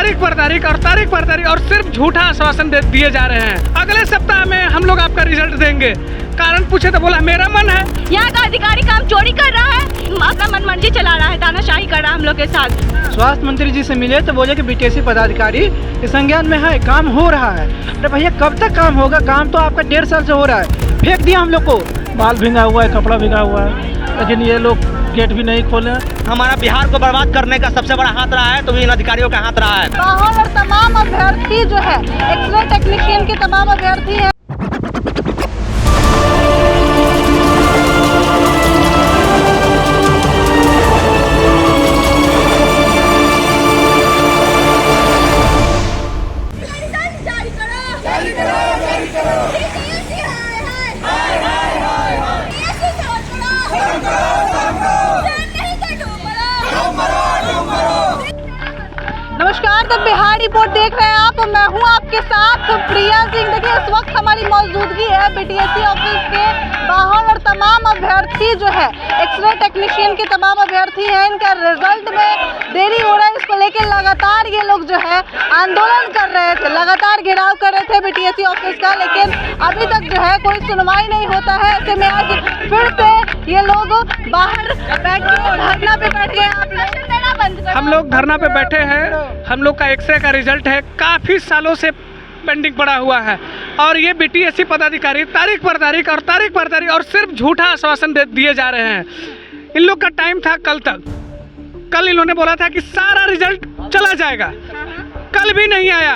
तारीख पर तारीख और सिर्फ झूठा आश्वासन दिए जा रहे हैं। अगले सप्ताह में हम लोग आपका रिजल्ट देंगे। कारण पूछे तो बोला मेरा मन है। यहाँ का अधिकारी काम चोरी कर रहा है, अपना मनमर्जी चला रहा है, तानाशाही कर रहा है हम लोग के साथ। स्वास्थ्य मंत्री जी से मिले तो बोले कि बीटीएससी पदाधिकारी के संज्ञान में है, काम हो रहा है। अरे भैया कब तक काम होगा? काम तो आपका 1.5 साल से हो रहा है। फेंक दिया हम लोग को, बाल भींगा हुआ है, कपड़ा भींगा हुआ है, लेकिन ये लोग गेट भी नहीं खोले। हमारा बिहार को बर्बाद करने का सबसे बड़ा हाथ रहा है तो इन अधिकारियों का हाथ रहा है। बाहर और तमाम अभ्यर्थी जो है एक्सरे टेक्नीशियन के तमाम अभ्यर्थी हैं। नमस्कार, द बिहार रिपोर्ट देख रहे हैं आप। मैं हूं आपके साथ प्रिया सिंह। देखिए इस वक्त हमारी मौजूदगी है बीटीएससी ऑफिस के बाहर और तमाम अभ्यर्थी जो है एक्सरे टेक्नीशियन के तमाम अभ्यर्थी हैं। इनका रिजल्ट में देरी हो रहा है, इसको लेकर लगातार ये लोग जो है आंदोलन कर रहे थे, लगातार घेराव कर रहे थे बीटीएससी ऑफिस का, लेकिन अभी तक जो है कोई सुनवाई नहीं होता है। ऐसे में आज फिर से ये लोग बाहर बैठ के धरना पे बैठ गए। आप हम लोग धरना पे बैठे हैं। हम लोग का एक्सरे का रिजल्ट है, काफ़ी सालों से पेंडिंग पड़ा हुआ है और ये बीटीएससी पदाधिकारी तारीख पर तारीख और सिर्फ झूठा आश्वासन दिए जा रहे हैं। इन लोग का टाइम था कल तक। कल इन्होंने बोला था कि सारा रिजल्ट चला जाएगा, कल भी नहीं आया।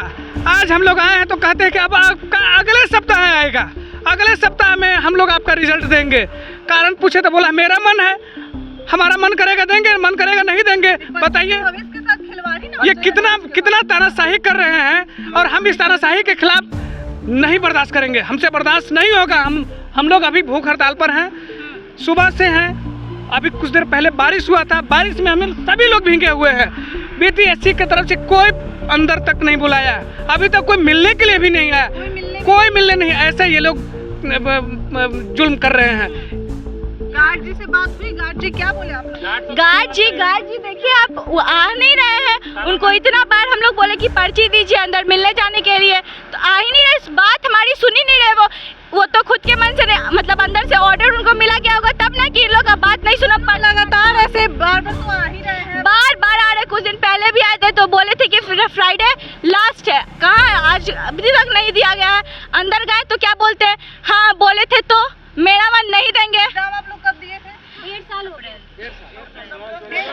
आज हम लोग आए हैं तो कहते हैं कि अब आपका अगले सप्ताह आएगा। अगले सप्ताह में हम लोग आपका रिजल्ट देंगे। कारण पूछे तो बोला मेरा मन है, हमारा मन करेगा देंगे, मन करेगा नहीं देंगे। बताइए ये कितना तानाशाही कर रहे हैं और हम इस तानाशाही के खिलाफ नहीं बर्दाश्त करेंगे। हमसे बर्दाश्त नहीं होगा। हम लोग अभी भूख हड़ताल पर हैं, सुबह से हैं। अभी कुछ देर पहले बारिश हुआ था, बारिश में हमें सभी लोग भीगे हुए हैं। बीटीएससी की तरफ से कोई अंदर तक नहीं बुलाया, अभी तक कोई मिलने के लिए भी नहीं आया, कोई मिलने नहीं। ऐसे ये लोग जुल्म कर रहे हैं। गार्ड जी से बात हुई, गार्ड जी क्या बोले आप? गार्ड जी देखिए आप आ नहीं रहे हैं। उनको इतना बार हम लोग बोले कि पर्ची दीजिए अंदर मिलने जाने के लिए, तो आ ही नहीं रहे। बात हमारी सुनी नहीं रहे। वो तो खुद के मन से मतलब अंदर से ऑर्डर उनको मिला गया होगा तब ना कि इन लोग अब बात नहीं सुना पा। लगातार ऐसे बार बार तो आ ही रहे हैं, बार आ रहे। कुछ दिन पहले भी आए थे तो बोले थे कि फ्राइडे लास्ट है। कहाँ है? आज अभी तक नहीं दिया गया है। अंदर गए तो क्या बोलते हैं, हाँ बोले थे तो मेरा मन नहीं देंगे। आप लोग कब दिए थे? 1.5 साल हो रहे हैं।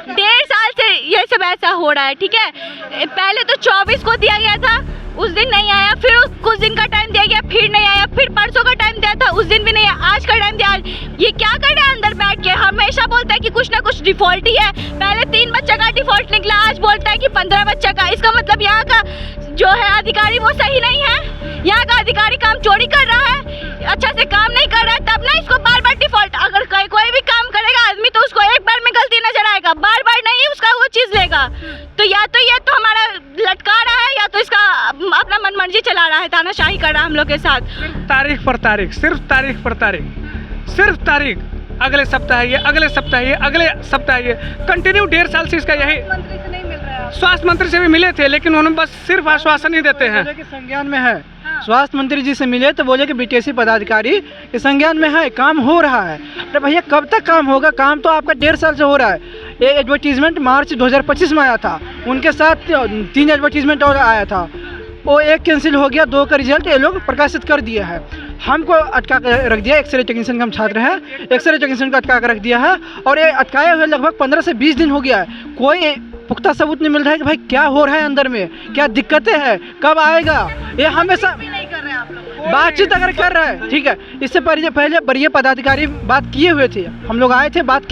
1.5 साल से ये सब ऐसा हो रहा है। ठीक है, पहले तो 24 को दिया गया था, उस दिन नहीं आया। फिर कुछ दिन का टाइम दिया गया, फिर नहीं आया। फिर परसों का टाइम दिया था, उस दिन भी नहीं आया। आज का टाइम दिया। ये क्या कर रहा है अंदर बैठ के? हमेशा बोलता है कि कुछ ना कुछ डिफॉल्ट ही है। पहले 3 बच्चा का डिफॉल्ट निकला, आज बोलता है कि 15 बच्चा का। इसका मतलब यहाँ का जो है अधिकारी वो सही नहीं है। यहाँ का अधिकारी काम चोरी कर रहा है, अच्छा से काम नहीं कर रहा है, तब ना इसको बार बार डिफॉल्ट। अगर कोई भी काम करेगा आदमी तो उसको एक बार में गलती नजर आएगा, बार बार नहीं उसका वो चीज लेगा। तो या तो ये तो हमारा लटका रहा है या तो इसका अपना मनमर्जी चला रहा है, तानाशाही कर रहा है हम लोग के साथ। तारीख पर तारीख, सिर्फ तारीख। अगले सप्ताह ये, अगले सप्ताह ये, अगले सप्ताह ये, कंटिन्यू 1.5 साल से इसका यही। मंत्री से नहीं मिल रहा है। स्वास्थ्य मंत्री से भी मिले थे लेकिन उन्होंने बस सिर्फ आश्वासन ही देते हैं। संज्ञान में है। स्वास्थ्य मंत्री जी से मिले तो बोले कि बीटीएससी पदाधिकारी के संज्ञान में है, काम हो रहा है। अरे भैया कब तक काम होगा? काम तो आपका 1.5 साल से हो रहा है। ये एडवर्टीजमेंट मार्च 2025 में आया था, उनके साथ 3 एडवर्टीजमेंट और आया था, वो 1 कैंसिल हो गया, 2 का रिजल्ट ये लोग प्रकाशित कर दिया है। हमको अटका कर रख दिया। एक्सरे टेक्नीशियन का हम छात्र हैं, एक्सरे टेक्नीशियन को अटका कर रख दिया है और ये अटकाए हुए लगभग 15 से 20 दिन हो गया है। कोई पुख्ता सबूत नहीं मिल रहा है कि भाई क्या हो रहा है अंदर में, क्या दिक्कतें हैं, कब आएगा। ये हमेशा नहीं कर रहे हैं आप लोग। बातचीत अगर कर रहा है ठीक है। इससे पहले वरीय पदाधिकारी बात किए हुए थे, हम लोग आए थे, बात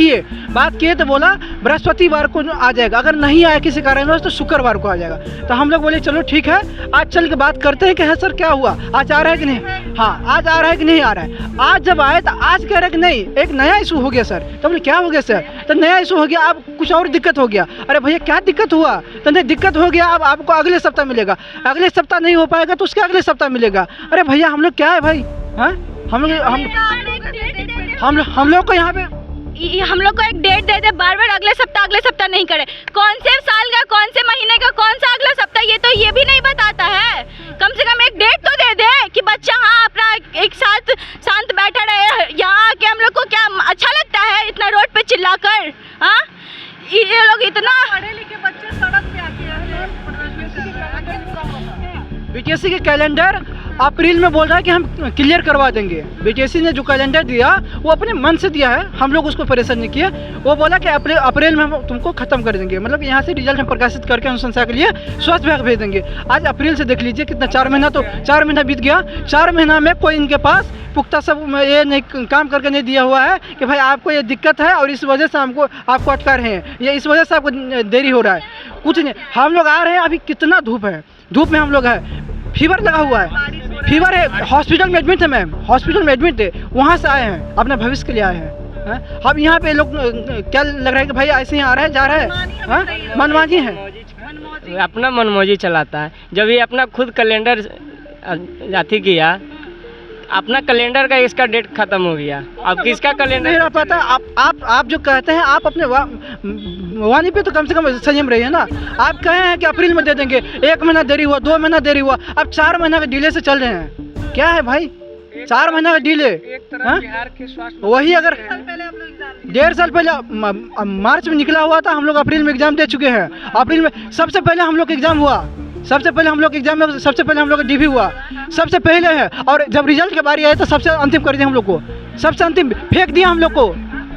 किए तो बोला बृहस्पतिवार को आ जाएगा, अगर नहीं आया किसी कारणवश तो शुक्रवार को आ जाएगा। तो हम लोग बोले चलो ठीक है, आज चल के बात करते हैं कि हाँ सर क्या हुआ, आज आ रहा है कि नहीं। हाँ आज आ रहा है कि नहीं आ रहा है। आज जब आए तो आज कह रहे कि नहीं एक नया इशू हो गया सर। तो हमने क्या हो गया सर? तो नया इशू हो गया, अब कुछ और दिक्कत हो गया। अरे भैया क्या दिक्कत हुआ? तो नहीं दिक्कत हो गया, अब आपको अगले सप्ताह मिलेगा। अगले सप्ताह नहीं हो पाएगा तो उसके अगले सप्ताह मिलेगा। अरे भैया हम लोग क्या है भाई, हाँ हम लोग को यहाँ पे हम लोग को एक डेट दे दे, बार बार अगले सप्ताह नहीं करे। कौन से साल का, कौन से महीने का, कौन सा अगला सप्ताह, ये बीटीएससी के कैलेंडर अप्रैल में बोल रहा है कि हम क्लियर करवा देंगे। बीटीएससी ने जो कैलेंडर दिया वो अपने मन से दिया है, हम लोग उसको परेशान नहीं किए। वो बोला कि अप्रैल में हम तुमको ख़त्म कर देंगे, मतलब यहाँ से रिजल्ट हम प्रकाशित करके अनुशंसा के लिए स्वास्थ्य विभाग भेज देंगे। आज अप्रैल से देख लीजिए कितना 4 महीना, तो 4 महीना बीत गया। 4 महीना में कोई इनके पास पुख्ता सब ये नहीं काम करके नहीं दिया हुआ है कि भाई आपको ये दिक्कत है और इस वजह से आपको अटका रहे हैं, या इस वजह से आपको देरी हो रहा है। कुछ नहीं, हम लोग आ रहे हैं, अभी कितना धूप है, धूप में हम लोग है, फीवर लगा हुआ है, फीवर है, हॉस्पिटल में एडमिट है मैम, हॉस्पिटल में एडमिट है, वहाँ से आए हैं, अपने भविष्य के लिए आए हैं। अब यहाँ पे लोग क्या लग रहा है कि भाई ऐसे ही आ रहे हैं, जा रहे हैं, मनमानी है, अपना मनमौजी चलाता है। जब ये अपना खुद कैलेंडर अथी किया, अपना कैलेंडर का इसका डेट खत्म हो गया, अब किसका कैलेंडर नहीं रह पाता। आप जो कहते हैं, आप अपने वाणी पे तो कम से कम संयम रहिए ना। आप कहे हैं कि अप्रैल में दे देंगे, 1 महीना देरी हुआ, 2 महीना देरी हुआ, अब 4 महीना का डिले से चल रहे हैं। क्या है भाई, 4 महीना का डिले? वही अगर 1.5 साल पहले मार्च में निकला हुआ था, हम लोग अप्रैल में एग्जाम दे चुके हैं। अप्रैल में सबसे पहले हम लोग का एग्जाम हुआ, सबसे पहले हम लोग एग्जाम में सबसे पहले हम लोग का डीवी हुआ, सबसे पहले है। और जब रिजल्ट की बारी आई तो सबसे अंतिम कर दिया हम लोग को, सबसे अंतिम फेंक दिया हम लोग को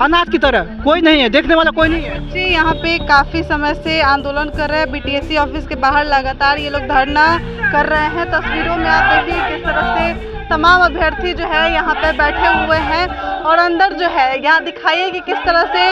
अनाथ की तरह। कोई नहीं है, देखने वाला कोई नहीं है। जी, यहाँ पे काफ़ी समय से आंदोलन कर रहे हैं। बीटीएससी ऑफिस के बाहर लगातार ये लोग धरना कर रहे हैं। तस्वीरों में आप देखिए किस तरह से तमाम अभ्यर्थी जो है यहाँ पे बैठे हुए हैं, और अंदर जो है यहाँ दिखाइए कि किस तरह से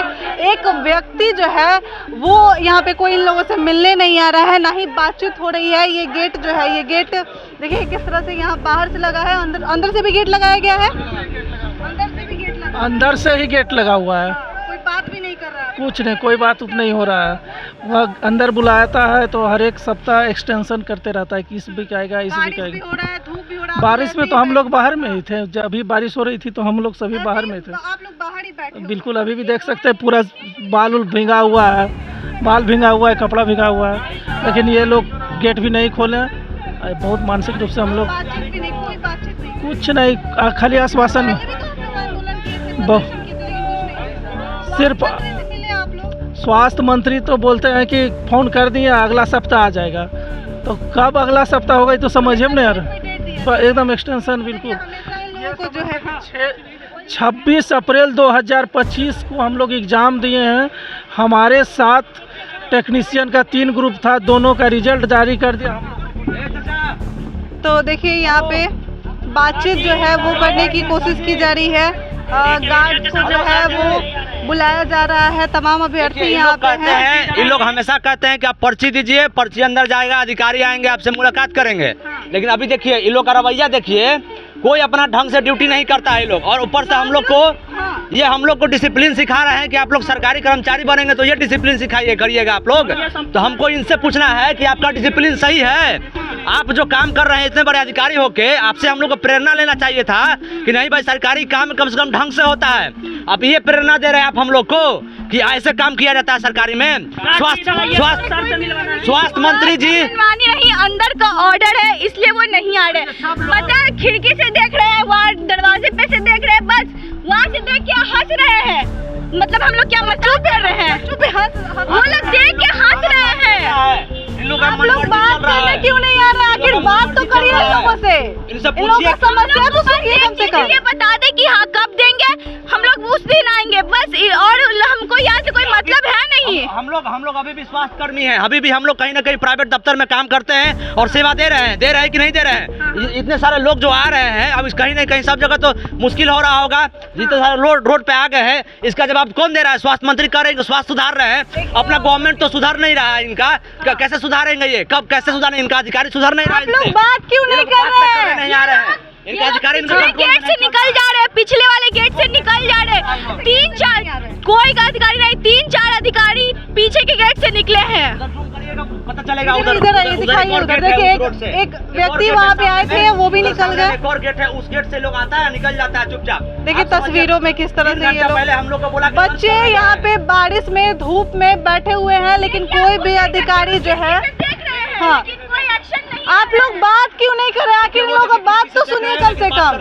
एक व्यक्ति जो है वो यहाँ पे कोई इन लोगों से मिलने नहीं आ रहा है, ना ही बातचीत हो रही है। ये गेट जो है, ये गेट देखिए किस तरह से यहाँ बाहर से लगा है, अंदर से भी गेट लगाया गया है, अंदर से भी गेट लगा, अंदर से ही गेट लगा हुआ है। कोई बात भी नहीं कर रहा है, कुछ नहीं, कोई बात नहीं हो रहा है। वह अंदर बुलाता है तो हर एक सप्ताह एक्सटेंशन करते रहता है कि इस वीक आएगा, इस वीक बारिश भी आएगा। हो रहा है, धूप भी हो रहा है। बारिश में तो हम लोग बाहर में ही थे, जब अभी बारिश हो रही थी तो हम लोग सभी बाहर में थे। तो आप लोग बाहर ही बैठे हो। बिल्कुल, अभी भी देख सकते हैं पूरा बाल उल भींगा हुआ है, बाल भींगा हुआ है, कपड़ा भींगा हुआ है, लेकिन ये लोग गेट भी नहीं खोले। बहुत मानसिक रूप से हम लोग, बातचीत भी नहीं, कोई बातचीत नहीं। कुछ नहीं, खाली आश्वासन। पहले भी तो आप लोग आंदोलन किए थे, बहुत- प्रदर्शन किए थे, लेकिन कुछ नहीं। सिर्फ मंत्री से मिले आप लोग? स्वास्थ्य मंत्री तो बोलते हैं कि फ़ोन कर दिए, अगला सप्ताह आ जाएगा। तो कब अगला सप्ताह होगा ये तो समझ में नहीं आ रहा। तो एकदम एक्सटेंशन बिल्कुल। हमेशा इन लोगों को जो है 26 अप्रैल 2025 को हम लोग एग्ज़ाम दिए हैं। हमारे साथ टेक्नीशियन का 3 ग्रुप था, दोनों का रिजल्ट जारी कर दिया। तो देखिए यहाँ पे बातचीत जो है वो करने की कोशिश की जा रही है। गार्ड को जो है वो बुलाया जा रहा है। तमाम अभ्यर्थी यहाँ पे हैं। इन लोग हमेशा कहते हैं कि आप पर्ची दीजिए, पर्ची अंदर जाएगा, अधिकारी आएंगे, आपसे मुलाकात करेंगे। लेकिन अभी देखिए इन लोग का रवैया देखिए, कोई अपना ढंग से ड्यूटी नहीं करता है ये लोग। और ऊपर से हम लोग को डिसिप्लिन सिखा रहे हैं कि आप लोग सरकारी कर्मचारी बनेंगे तो ये डिसिप्लिन सिखाइए, करिएगा आप लोग। तो हमको इनसे पूछना है कि आपका डिसिप्लिन सही है? आप जो काम कर रहे हैं इतने बड़े अधिकारी होके, आपसे हम लोग को प्रेरणा लेना चाहिए था कि नहीं भाई सरकारी काम कम से कम ढंग से होता है। अब ये प्रेरणा दे रहे हैं आप हम लोग को कि ऐसे काम किया जाता है सरकारी में। स्वास्थ्य मंत्री जी नहीं, अंदर का ऑर्डर है इसलिए वो नहीं आ रहे। पता है, खिड़की से देख रहे हैं, वहाँ दरवाजे पे से देख रहे हैं, बस वहाँ से देख के हंस रहे हैं। मतलब हम लोग क्या मजाक कर रहे हैं? वो लोग देख के हंस रहे हैं। आप लोग बात करने क्यों नहीं आ रहे? आखिर बात तो करिए इन लोगों से। इन लोगों का समस्या तो सुनिए कम से कम। ये बता दे कि हाँ कब देंगे, हम लोग उस दिन आएंगे बस। और हमको यहाँ से कोई मतलब है नहीं। हम लोग अभी भी स्वास्थ्य कर्मी हैं, अभी भी हम लोग कहीं ना कहीं प्राइवेट दफ्तर में काम करते हैं और सेवा दे रहे हैं कि नहीं दे रहे हैं। इतने सारे लोग जो आ रहे हैं, अब कहीं ना कहीं सब जगह तो मुश्किल हो रहा होगा। जितने सारे लोग रोड पे आ गए हैं, इसका जवाब कौन दे रहा है? स्वास्थ्य मंत्री कह रहे हैं स्वास्थ्य सुधार रहे हैं। अपना गवर्नमेंट तो सुधार नहीं रहा है इनका। कैसे सुधारेंगे ये? कब कैसे सुधारेंगे? इनका अधिकारी सुधार नहीं रहा है। आप लोग बात क्यों नहीं कर रहे हैं? नहीं आ रहे हैं इनका अधिकारी। गेट से निकल जा रहे हैं, पिछले वाले गेट से निकल जा रहे हैं। 3-4 कोई का अधिकारी नहीं, 3-4 अधिकारी पीछे के गेट से निकले हैं। पता चलेगा इधर आइए, दिखाइए उधर। देखिए एक व्यक्ति वहाँ पे आए थे, वो भी निकल गए। एक और गेट है, उस गेट से लोग आता है, निकल जाता है चुपचाप। देखिए तस्वीरों में किस तरह से ये पहले हम लोग को बोला बच्चे यहाँ पे बारिश में धूप में बैठे हुए हैं, लेकिन कोई भी अधिकारी जो है हाँ कोई एक्शन नहीं। आप लोग बात क्यों नहीं कर रहे? आखिर इन लोगों का बात तो सुनिए कम से कम।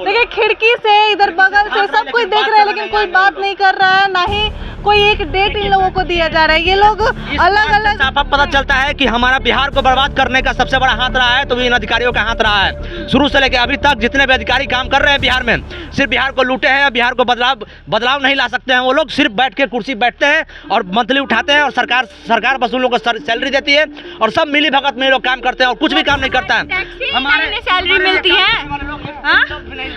देखिए खिड़की से, इधर बगल से सब कुछ देख रहे हैं, लेकिन कोई बात नहीं कर रहा है, ना ही कोई एक डेट इन लोगों को दिया जा रहा है। ये लोग अलग अलग साफ पता चलता है कि हमारा बिहार को बर्बाद करने का सबसे बड़ा हाथ रहा है तो इन अधिकारियों का हाथ रहा है। शुरू से लेकर अभी तक जितने भी अधिकारी काम कर रहे हैं बिहार में, सिर्फ बिहार को लूटे हैं। बिहार को बदलाव नहीं ला सकते हैं वो लोग। सिर्फ बैठ के कुर्सी बैठते हैं और मंथली उठाते हैं और सरकार बस उन लोगों को सैलरी देती है और सब मिली भगत में लोग काम करते हैं और कुछ भी काम नहीं करता है। हमारे सैलरी मिलती है। हाँ?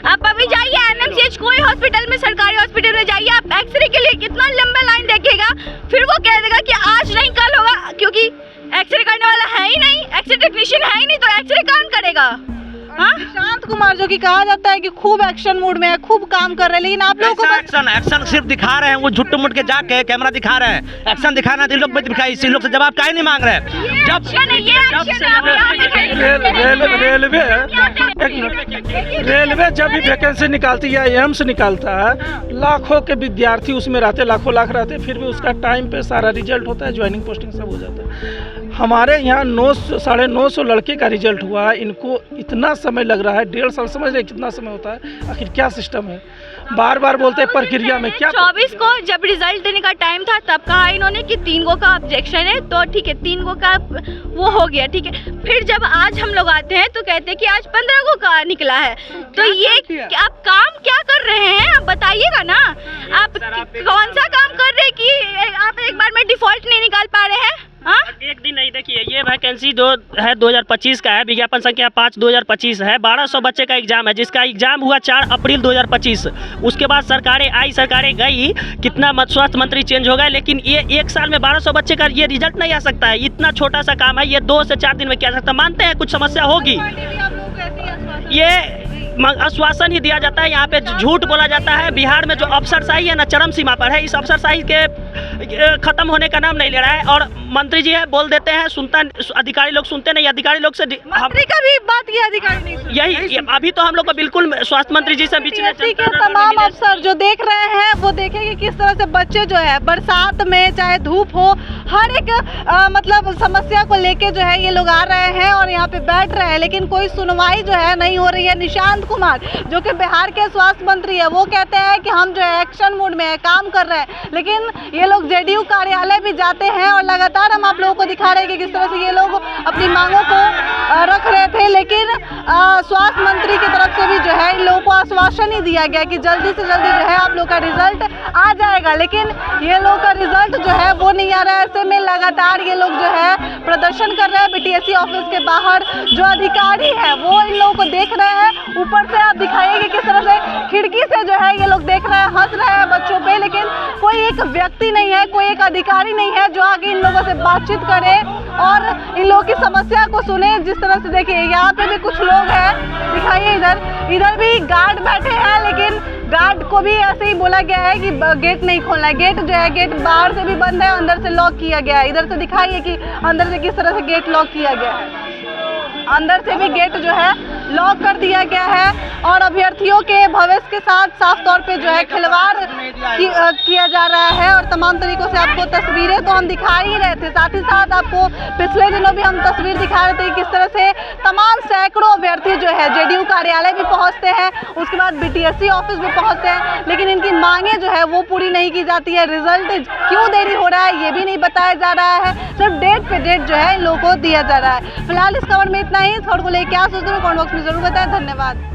आप अभी जाइए एनएमसीएच कोई हॉस्पिटल में, सरकारी हॉस्पिटल में जाइए, आप एक्सरे के लिए कितना लंबा लाइन देखिएगा, फिर वो कह देगा कि आज नहीं कल होगा, क्योंकि एक्सरे करने वाला है ही नहीं, एक्सरे टेक्नीशियन है ही नहीं, तो एक्सरे कौन करेगा? निशांत कुमार जो कि कहा जाता है कि खूब एक्शन मूड में है, खूब काम कर रहे हैं, लेकिन आप लोगों को एक्शन सिर्फ दिखा रहे हैं। वो झुट्टू मुट के जाके कैमरा दिखा रहे हैं, एक्शन दिखाना तो इन लोग दिखाई, इन लोग से जवाब काहे नहीं मांग रहे हैं। रेलवे जब भी वैकेंसी निकालती है, एम्स निकालता है, लाखों के विद्यार्थी उसमें रहते, लाखों लाख रहते, फिर भी उसका टाइम पे सारा रिजल्ट होता है, ज्वाइनिंग पोस्टिंग सब हो जाता है। हमारे यहाँ 900-950 लड़के का रिजल्ट हुआ है, इनको इतना समय लग रहा है, 1.5 साल। समझ रहे कितना समय होता है? आखिर क्या सिस्टम है? बार बार बोलते हैं प्रक्रिया में क्या। 24 को जब रिजल्ट देने का टाइम था तब कहा इन्होंने कि 3 गो का ऑब्जेक्शन है, तो ठीक है 3 गो का वो हो गया, ठीक है। फिर जब आज हम लोग आते हैं तो कहते हैं कि आज 15 गो का निकला है। तो ये आप काम क्या कर रहे हैं? आप बताइएगा ना, आप कौन सा काम कर रहे हैं कि आप एक बार में डिफॉल्ट नहीं निकाल पा रहे हैं? हाँ? एक दिन नहीं, देखिए ये वैकेंसी 2025 का है, विज्ञापन संख्या 5/2025 है। 1200 बच्चे का एग्जाम है, जिसका एग्जाम हुआ 4 अप्रैल 2025। उसके बाद सरकारें गई, कितना स्वास्थ्य मंत्री चेंज हो गए, लेकिन ये 1 साल में 1200 बच्चे का ये रिजल्ट नहीं आ सकता है। इतना छोटा सा काम है, ये 2 से 4 दिन में किया जा सकता है। मानते हैं कुछ समस्या होगी, ये आश्वासन ही दिया जाता है, यहाँ पे झूठ बोला जाता है। बिहार में जो अफसरशाही है ना, चरम सीमा पर है। इस अफसरशाही के खत्म होने का नाम नहीं ले रहा है। और मंत्री जी है, बोल देते हैं, सुनता, अधिकारी लोग सुनते नहीं। अधिकारी लोग से मंत्री का भी बात ये अधिकारी नहीं सुनते। यही अभी तो हम लोग को बिल्कुल स्वास्थ्य मंत्री जी से बीच में तमाम अफसर जो देख रहे हैं वो देखेंगे किस तरह से बच्चे जो है बरसात में चाहे धूप हो, हर एक मतलब समस्या को लेके जो है ये लोग आ रहे हैं और यहाँ पे बैठ रहे हैं, लेकिन कोई सुनवाई जो है नहीं हो रही है। निशांत कुमार जो कि बिहार के स्वास्थ्य मंत्री है, वो कहते हैं कि हम जो है एक्शन मूड में है, काम कर रहे हैं, लेकिन ये लोग जेडीयू कार्यालय भी जाते हैं और लगातार हम आप लोगों को दिखा रहे हैं कि किस तरह से ये लोग अपनी मांगों को रख रहे थे। लेकिन स्वास्थ्य मंत्री की तरफ से भी जो है इन लोगों को आश्वासन ही दिया गया कि जल्दी से जल्दी जो है आप लोग का रिजल्ट आ जाएगा, लेकिन ये लोग का रिजल्ट जो है वो नहीं आ रहा है। ऐसे में लगातार ये लोग जो है प्रदर्शन कर रहे हैं बीटीएससी ऑफिस के बाहर। जो अधिकारी है वो इन लोगों को देख रहे हैं, ऊपर से आप दिखाइए कि किस तरह से खिड़की से जो है ये लोग देख रहे हैं, हंस रहे हैं बच्चों पे, लेकिन कोई एक व्यक्ति नहीं है, कोई एक अधिकारी नहीं है जो आगे इन लोगों से बातचीत करे और इन लोगों की समस्या को सुने। जिस तरह से देखिए यहाँ पे भी कुछ लोग हैं, दिखाइए इधर भी गार्ड बैठे हैं, लेकिन गार्ड को भी ऐसे ही बोला गया है कि गेट नहीं खोलना है। गेट जो है, गेट बाहर से भी बंद है, अंदर से लॉक किया गया है। इधर से दिखाइए कि अंदर से किस तरह से गेट लॉक किया गया है, अंदर से भी गेट जो है लॉक कर दिया गया है और अभ्यर्थियों के भविष्य के साथ साफ तौर पे जो है खिलवाड़ किया जा रहा है। और तमाम तरीकों से आपको तस्वीरें तो हम दिखा ही रहे थे, साथ ही साथ आपको पिछले दिनों भी हम तस्वीर दिखा रहे थे किस तरह से तमाम सैकड़ों अभ्यर्थी जो है जेडीयू कार्यालय भी पहुंचते हैं, उसके बाद बीटीएससी ऑफिस भी पहुंचते हैं, लेकिन इनकी मांगे जो है वो पूरी नहीं की जाती है। रिजल्ट क्यों देरी हो रहा है ये भी नहीं बताया जा रहा है, सिर्फ डेट पे डेट जो है इन लोगों को दिया जा रहा है। फिलहाल इस खबर में इतना ही। इस खबर को लेकर क्या सोचते हैं कमेंट बॉक्स में जरूर बताएं। धन्यवाद।